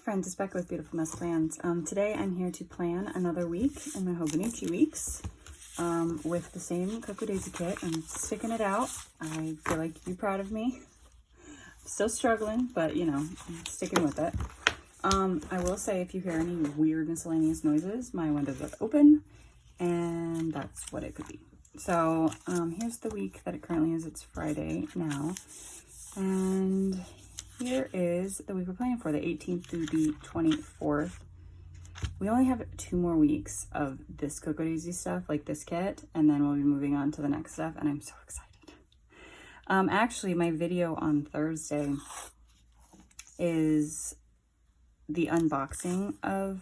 friends, it's Becca with Beautiful Mess Plans. Today I'm here to plan another week in my Hobonichi weeks with the same Cocoa Daisy kit. I'm sticking it out. I feel like you'd be proud of me. Still struggling, but you know, I'm sticking with it. I will say if you hear any weird miscellaneous noises, my windows are open and that's what it could be. So here's the week that it currently is. It's Friday now. And here is the week we're planning for, the 18th through the 24th. We only have 2 more weeks of this Cocoa Daisy stuff, like this kit, and then we'll be moving on to the next stuff, and I'm so excited. Actually, my video on Thursday is the unboxing of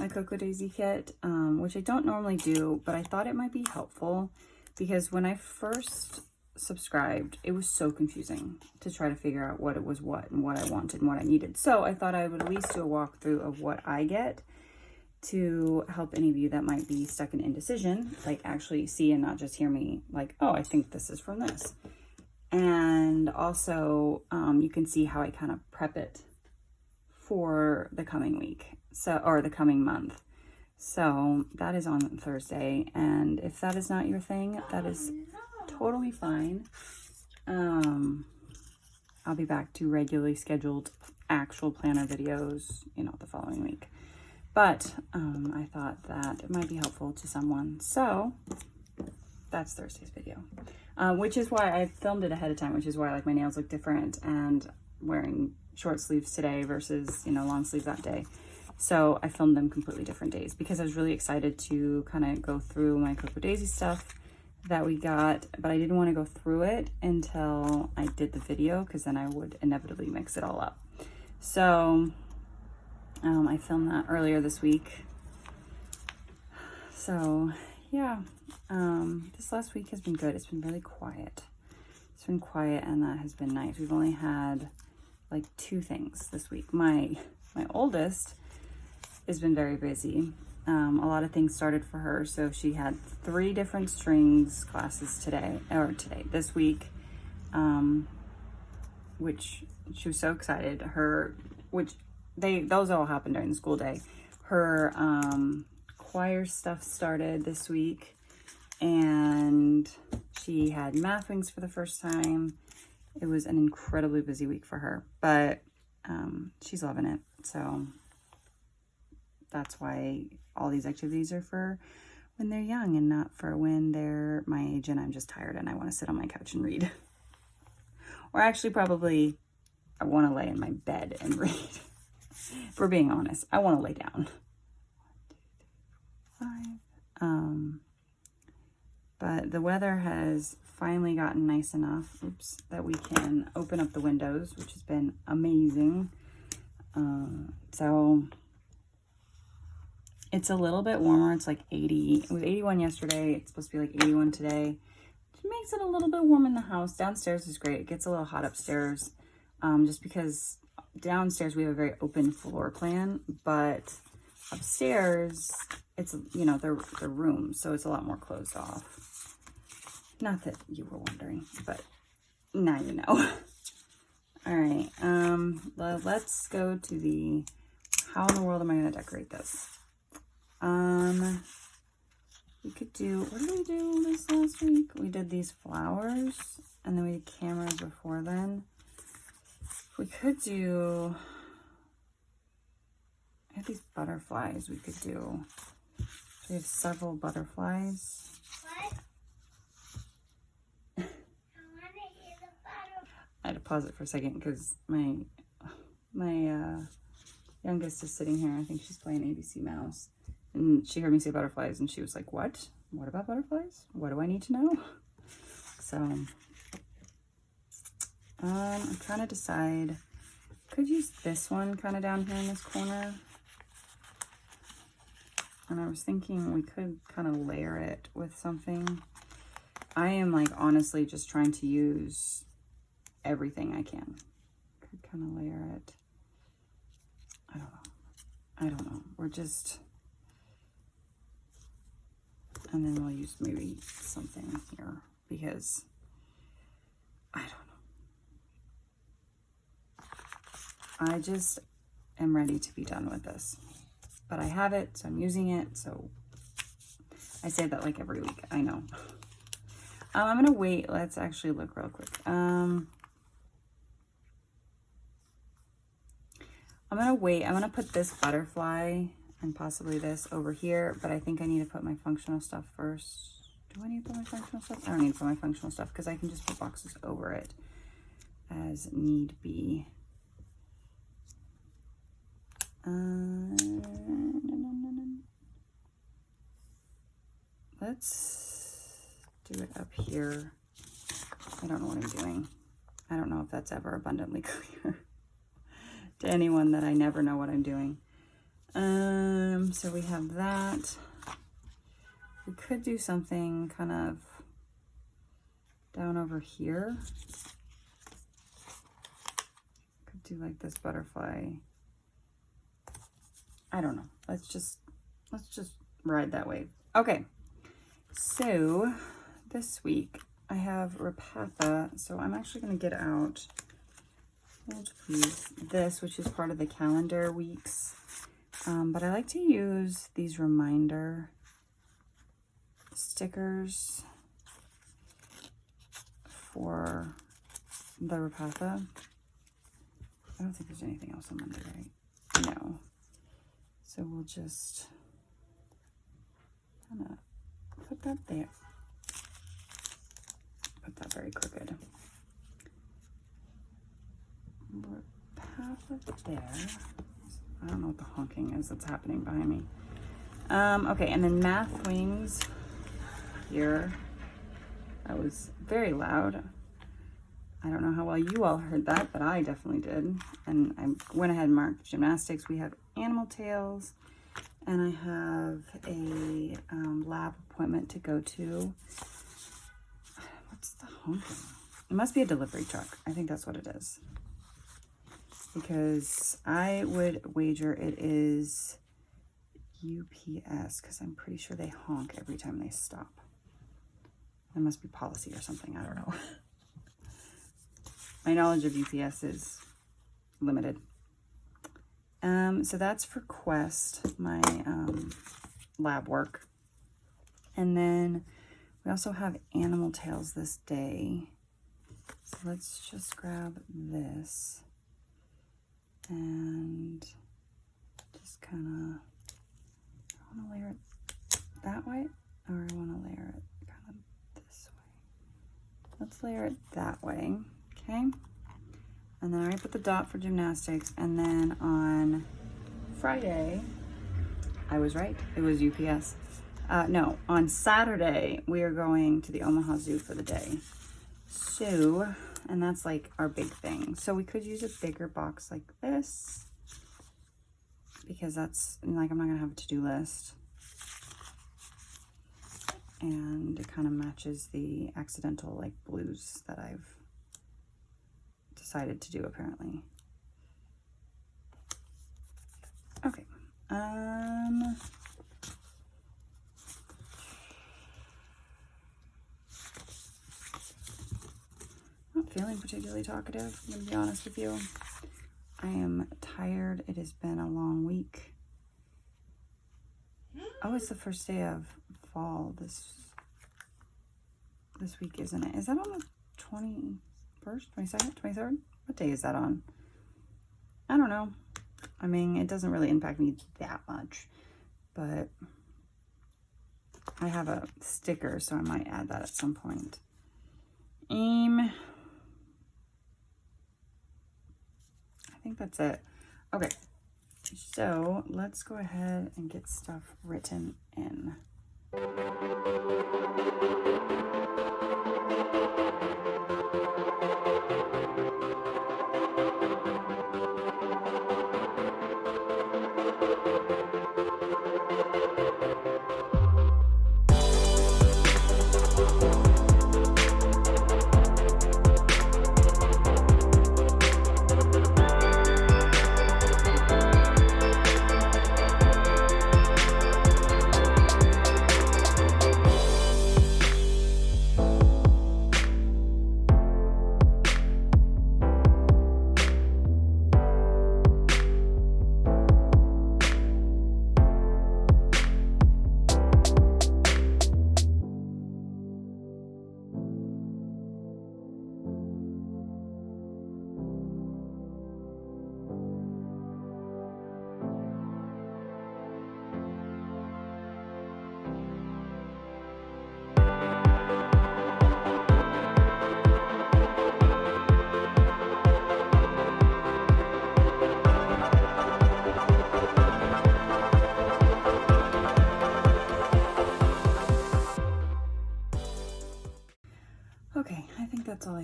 my Cocoa Daisy kit, which I don't normally do, but I thought it might be helpful because when I first subscribed, it was so confusing to try to figure out what it was what and what I wanted and what I needed. So I thought I would at least do a walkthrough of what I get to help any of you that might be stuck in indecision, like actually see and not just hear me like, oh, I think this is from this. And also you can see how I kind of prep it for the coming week, or the coming month. So that is on Thursday, and if that is not your thing, that is totally fine. I'll be back to regularly scheduled actual planner videos, you know, the following week. But I thought that it might be helpful to someone. So that's Thursday's video, which is why I filmed it ahead of time, which is why like my nails look different and wearing short sleeves today versus, you know, long sleeves that day. So I filmed them completely different days because I was really excited to kind of go through my Cocoa Daisy stuff that we got, but I didn't want to go through it until I did the video because then I would inevitably mix it all up. So I filmed that earlier this week. So yeah, this last week has been good. It's been really quiet. It's been quiet and that has been nice. We've only had like 2 things this week. My oldest has been very busy. A lot of things started for her. So she had 3 different strings classes this week, which she was so excited. Those all happened during the school day. Her choir stuff started this week, and she had math wings for the first time. It was an incredibly busy week for her, but she's loving it. So that's why all these activities are for when they're young and not for when they're my age and I'm just tired and I want to sit on my couch and read. Or actually probably I want to lay in my bed and read. If we're being honest, I want to lay down. 1, 2, 3, 4, 5. But the weather has finally gotten nice enough, that we can open up the windows, which has been amazing. So it's a little bit warmer. It's like 80. It was 81 yesterday. It's supposed to be like 81 today. Which makes it a little bit warm in the house. Downstairs is great. It gets a little hot upstairs. Just because downstairs we have a very open floor plan, but upstairs it's, you know, they're rooms, so it's a lot more closed off. Not that you were wondering, but now you know. All right, let's go to the how in the world am I going to decorate this? We could do, what did we do this last week? We did these flowers, and then we did cameras before then. We could do, I have these butterflies we could do. We have several butterflies. What? I want to hear the butterfly. I had to pause it for a second because my youngest is sitting here. I think she's playing ABC Mouse. And she heard me say butterflies and she was like, what? What about butterflies? What do I need to know? So, I'm trying to decide. Could use this one kind of down here in this corner. And I was thinking we could kind of layer it with something. I am like honestly just trying to use everything I can. Could kind of layer it. I don't know. We're just, and then we'll use maybe something here because I don't know. am ready to be done with this. But I have it, so I'm using it. So I say that like every week, I know. I'm gonna wait. Let's actually look real quick. I'm gonna wait. I'm gonna put this butterfly and possibly this over here, but I think I need to put my functional stuff first. Do I need to put my functional stuff? I don't need to put my functional stuff because I can just put boxes over it as need be. Let's do it up here. I don't know what I'm doing. I don't know if that's ever abundantly clear to anyone that I never know what I'm doing. So we have that. We could do something kind of down over here. Could do like this butterfly. I don't know. Let's just ride that wave. Okay. So this week I have Rapatha. So I'm actually going to get out, hold please, this, which is part of the calendar weeks. But I like to use these reminder stickers for the Rapatha. I don't think there's anything else on Monday, right? No. So we'll just kind of put that there. Put that very crooked. Rapatha there. I don't know what the honking is that's happening behind me. Okay, and then Math Wings here. That was very loud. I don't know how well you all heard that, but I definitely did. And I went ahead and marked gymnastics. We have animal tails, and I have a lab appointment to go to. What's the honking? It must be a delivery truck. I think that's what it is. Because I would wager it is UPS, because I'm pretty sure they honk every time they stop. There must be policy or something. I don't know. My knowledge of UPS is limited. So that's for Quest, my lab work. And then we also have animal tails this day. So let's just grab this and just kind of, I want to layer it that way, or I want to layer it kind of this way. Let's layer it that way, okay? And then I already put the dot for gymnastics, and then on Friday, I was right, it was UPS. No, on Saturday, we are going to the Omaha Zoo for the day. So, and that's like our big thing. So we could use a bigger box like this, because that's, like, I'm not gonna have a to-do list. And it kind of matches the accidental, like, blues that I've decided to do, apparently. Okay. Not feeling particularly talkative, I'm gonna be honest with you. I am tired. It has been a long week. Oh, it's the first day of fall this week, isn't it? Is that on the 21st, 22nd, 23rd? What day is that on? I don't know. I mean, it doesn't really impact me that much, but I have a sticker, so I might add that at some point. I think that's it. Okay, so let's go ahead and get stuff written in.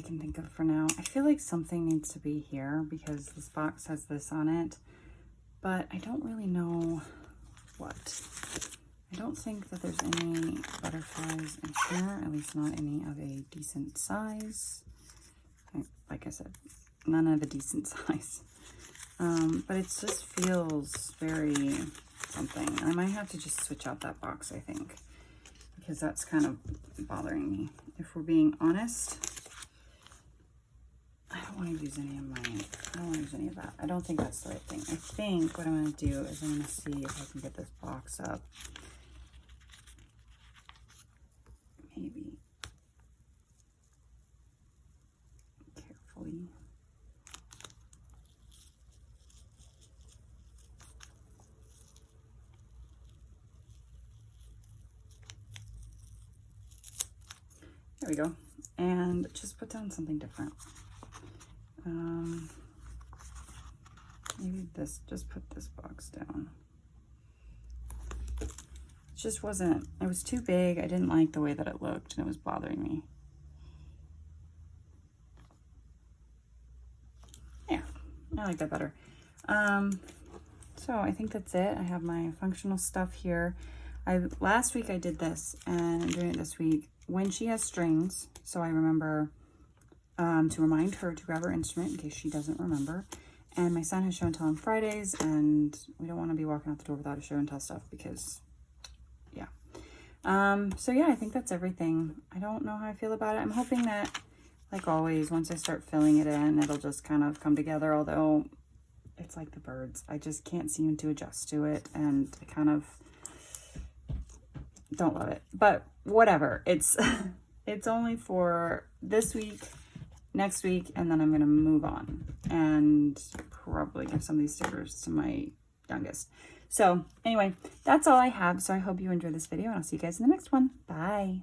can think of for now. I feel like something needs to be here because this box has this on it, but I don't really know what. I don't think that there's any butterflies in here, at least not any of a decent size. Like I said, none of a decent size. But it just feels very something. I might have to just switch out that box, I think, because that's kind of bothering me. If we're being honest, I don't want to use any of mine. I don't want to use any of that. I don't think that's the right thing. I think what I'm going to do is I'm going to see if I can get this box up. Maybe. Carefully. There we go. And just put down something different. Maybe this, just put this box down. It just wasn't, it was too big. I didn't like the way that it looked and it was bothering me. Yeah, I like that better. So I think that's it. I have my functional stuff here. Last week I did this and I'm doing it this week when she has strings. So I remember to remind her to grab her instrument in case she doesn't remember. And my son has show and tell on Fridays, and we don't want to be walking out the door without a show and tell stuff because, yeah. So yeah, I think that's everything. I don't know how I feel about it. I'm hoping that, like always, once I start filling it in, it'll just kind of come together, although it's like the birds. I just can't seem to adjust to it, and I kind of don't love it. But whatever. It's it's only for this week, next week, and then I'm going to move on and probably give some of these stickers to my youngest. So anyway, that's all I have. So I hope you enjoyed this video, and I'll see you guys in the next one. Bye.